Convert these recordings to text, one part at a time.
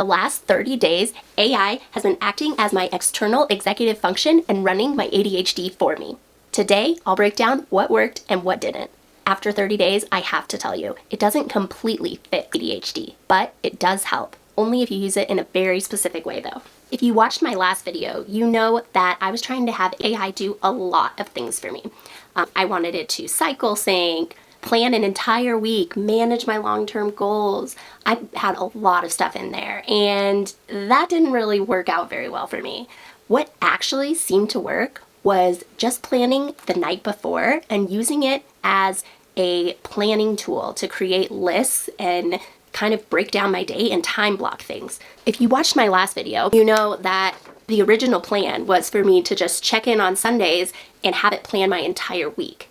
The last 30 days, AI has been acting as my external executive function and running my ADHD for me. Today, I'll break down what worked and what didn't. After 30 days, I have to tell you, it doesn't completely fit ADHD, but it does help, only if you use it in a very specific way though. If you watched my last video, you know that I was trying to have AI do a lot of things for me. I wanted it to cycle sync, plan an entire week, manage my long-term goals. I had a lot of stuff in there, and that didn't really work out very well for me. What actually seemed to work was just planning the night before and using it as a planning tool to create lists and kind of break down my day and time block things. If you watched my last video, you know that the original plan was for me to just check in on Sundays and have it plan my entire week.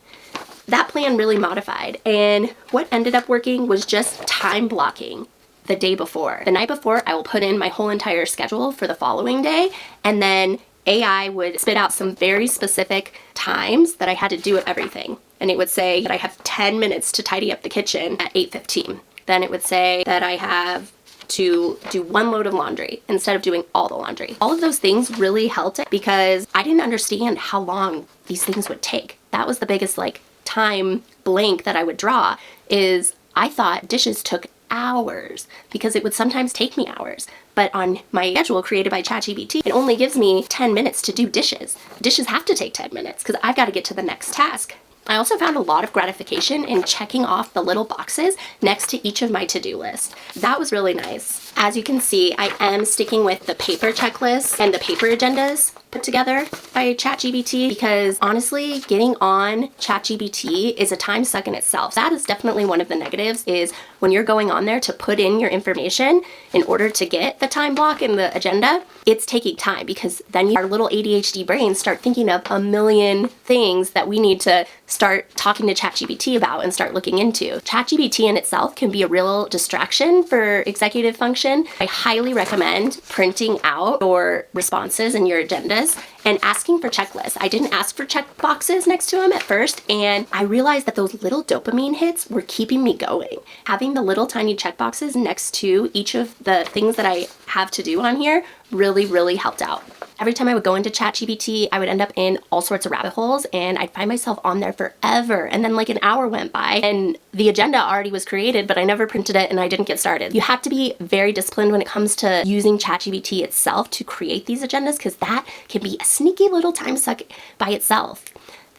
That plan really modified, and what ended up working was just time blocking the day before. The night before, I will put in my whole entire schedule for the following day, and then AI would spit out some very specific times that I had to do everything. And it would say that I have 10 minutes to tidy up the kitchen at 8:15. Then it would say that I have to do one load of laundry instead of doing all the laundry. All of those things really helped because I didn't understand how long these things would take. That was the biggest time blank that I would draw, is I thought dishes took hours because it would sometimes take me hours. But on my schedule created by Chat GBT, it only gives me 10 minutes to do dishes. Dishes have to take 10 minutes because I've got to get to the next task. I also found a lot of gratification in checking off the little boxes next to each of my to-do lists. That was really nice. As you can see, I am sticking with the paper checklists and the paper agendas put together by Chat GBT because honestly, getting on Chat GBT is a time suck in itself. That is definitely one of the negatives, is when you're going on there to put in your information in order to get the time block in the agenda, it's taking time because then our little ADHD brains start thinking of a million things that we need to start talking to Chat GBT about and start looking into. Chat GBT in itself can be a real distraction for executive function. I highly recommend printing out your responses and your agendas and asking for checklists. I didn't ask for checkboxes next to them at first, and I realized that those little dopamine hits were keeping me going. Having the little tiny checkboxes next to each of the things that I have to do on here really helped out. Every time I would go into Chat GBT, I would end up in all sorts of rabbit holes, and I'd find myself on there forever. And then an hour went by and the agenda already was created, but I never printed it and I didn't get started. You have to be very disciplined when it comes to using Chat GBT itself to create these agendas, because that can be a sneaky little time suck by itself.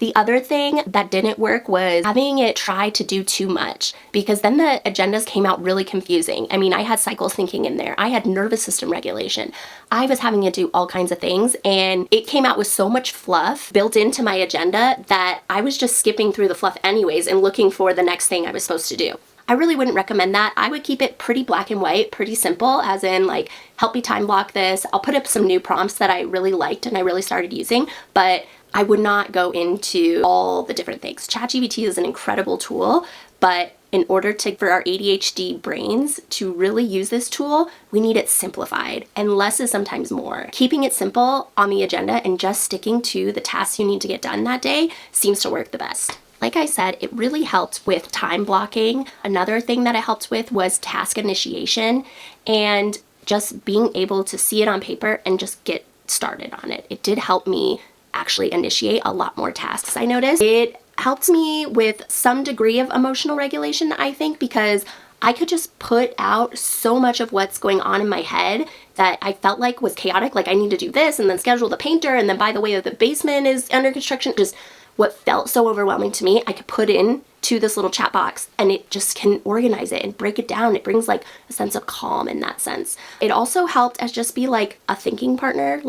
The other thing that didn't work was having it try to do too much, because then the agendas came out really confusing. I mean, I had cycle thinking in there. I had nervous system regulation. I was having to do all kinds of things, and it came out with so much fluff built into my agenda that I was just skipping through the fluff anyways and looking for the next thing I was supposed to do. I really wouldn't recommend that. I would keep it pretty black and white, pretty simple, as in help me time block this. I'll put up some new prompts that I really liked and I really started using, but I would not go into all the different things. ChatGPT is an incredible tool, but in order for our ADHD brains to really use this tool, we need it simplified, and less is sometimes more. Keeping it simple on the agenda and just sticking to the tasks you need to get done that day seems to work the best. Like I said, it really helped with time blocking. Another thing that it helped with was task initiation and just being able to see it on paper and just get started on it. It did help me actually initiate a lot more tasks, I noticed. It helped me with some degree of emotional regulation, I think, because I could just put out so much of what's going on in my head that I felt like was chaotic. I need to do this and then schedule the painter, and then by the way, the basement is under construction. Just what felt so overwhelming to me, I could put in to this little chat box and it just can organize it and break it down. It brings a sense of calm in that sense. It also helped as just be a thinking partner,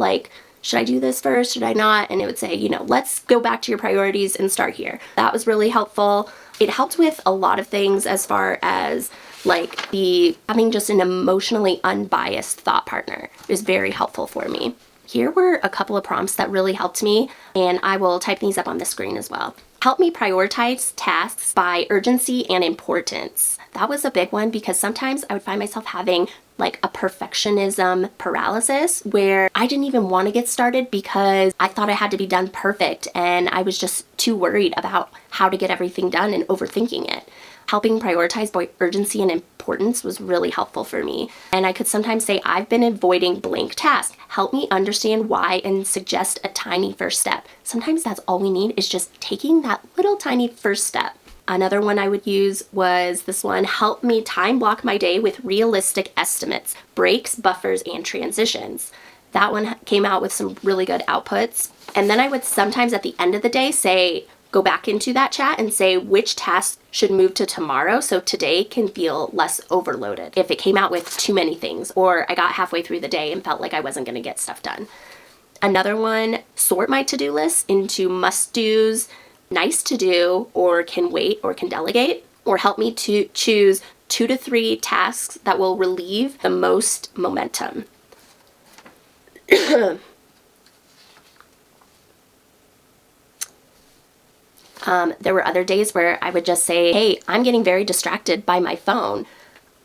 should I do this first? Should I not? And it would say, let's go back to your priorities and start here. That was really helpful. It helped with a lot of things as far as having just an emotionally unbiased thought partner. It was very helpful for me. Here were a couple of prompts that really helped me, and I will type these up on the screen as well. Help me prioritize tasks by urgency and importance. That was a big one because sometimes I would find myself having a perfectionism paralysis where I didn't even want to get started because I thought I had to be done perfect, and I was just too worried about how to get everything done and overthinking it. Helping prioritize by urgency and importance was really helpful for me. And I could sometimes say, I've been avoiding blank tasks. Help me understand why and suggest a tiny first step. Sometimes that's all we need, is just taking that little tiny first step. Another one I would use was this one: help me time block my day with realistic estimates, breaks, buffers, and transitions. That one came out with some really good outputs. And then I would sometimes at the end of the day say, go back into that chat and say which tasks should move to tomorrow so today can feel less overloaded if it came out with too many things, or I got halfway through the day and felt like I wasn't going to get stuff done. Another one: sort my to-do list into must-dos, nice to do, or can wait, or can delegate, or help me to choose 2 to 3 tasks that will relieve the most momentum. There were other days where I would just say, hey, I'm getting very distracted by my phone.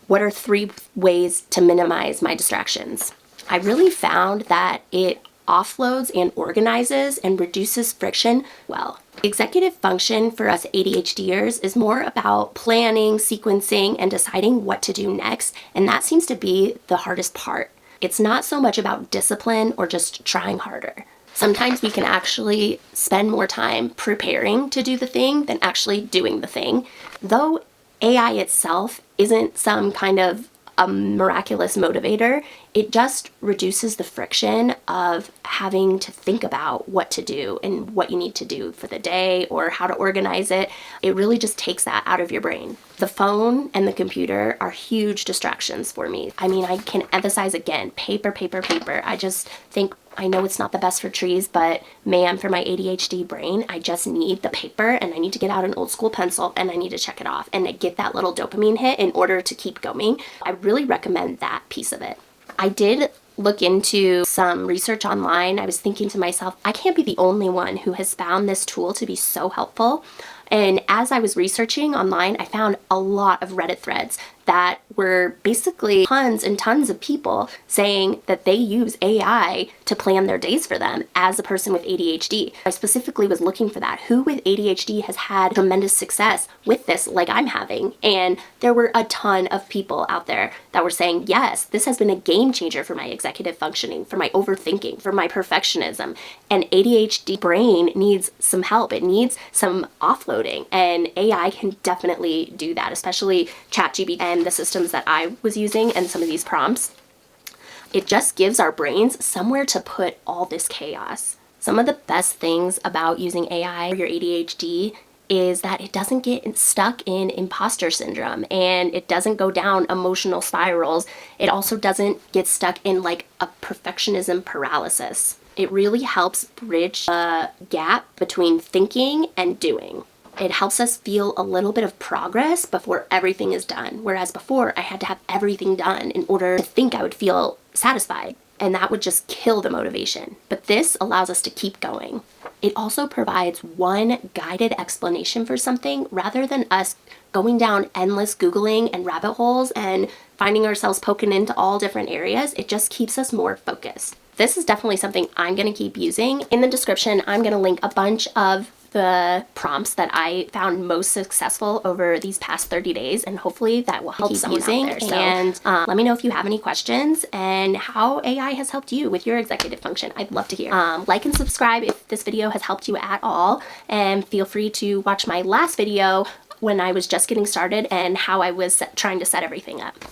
What are 3 ways to minimize my distractions? I really found that it offloads and organizes and reduces friction well. Executive function for us ADHDers is more about planning, sequencing, and deciding what to do next, and that seems to be the hardest part. It's not so much about discipline or just trying harder. Sometimes we can actually spend more time preparing to do the thing than actually doing the thing. Though AI itself isn't some kind of a miraculous motivator, it just reduces the friction of having to think about what to do and what you need to do for the day or how to organize it. It really just takes that out of your brain. The phone and the computer are huge distractions for me. I mean, I can emphasize again, paper, paper, paper. I just think, I know it's not the best for trees, but man, for my ADHD brain, I just need the paper, and I need to get out an old school pencil, and I need to check it off and get that little dopamine hit in order to keep going. I really recommend that piece of it. I did look into some research online. I was thinking to myself, I can't be the only one who has found this tool to be so helpful. And as I was researching online, I found a lot of Reddit threads that were basically tons and tons of people saying that they use AI to plan their days for them as a person with ADHD. I specifically was looking for that. Who with ADHD has had tremendous success with this like I'm having? And there were a ton of people out there that were saying, yes, this has been a game changer for my executive functioning, for my overthinking, for my perfectionism. And ADHD brain needs some help. It needs some offloading, and AI can definitely do that, especially Chat GBT and the systems that I was using and some of these prompts. It just gives our brains somewhere to put all this chaos. Some of the best things about using AI for your ADHD is that it doesn't get stuck in imposter syndrome, and it doesn't go down emotional spirals. It also doesn't get stuck in like a perfectionism paralysis. It really helps bridge the gap between thinking and doing. It helps us feel a little bit of progress before everything is done. Whereas before, I had to have everything done in order to think I would feel satisfied. And that would just kill the motivation. But this allows us to keep going. It also provides one guided explanation for something rather than us going down endless Googling and rabbit holes and finding ourselves poking into all different areas. It just keeps us more focused. This is definitely something I'm going to keep using. In the description, I'm going to link a bunch of the prompts that I found most successful over these past 30 days, and hopefully that will help someone out there. So, and let me know if you have any questions and how AI has helped you with your executive function. I'd love to hear. Like and subscribe if this video has helped you at all, and feel free to watch my last video when I was just getting started and how I was trying to set everything up.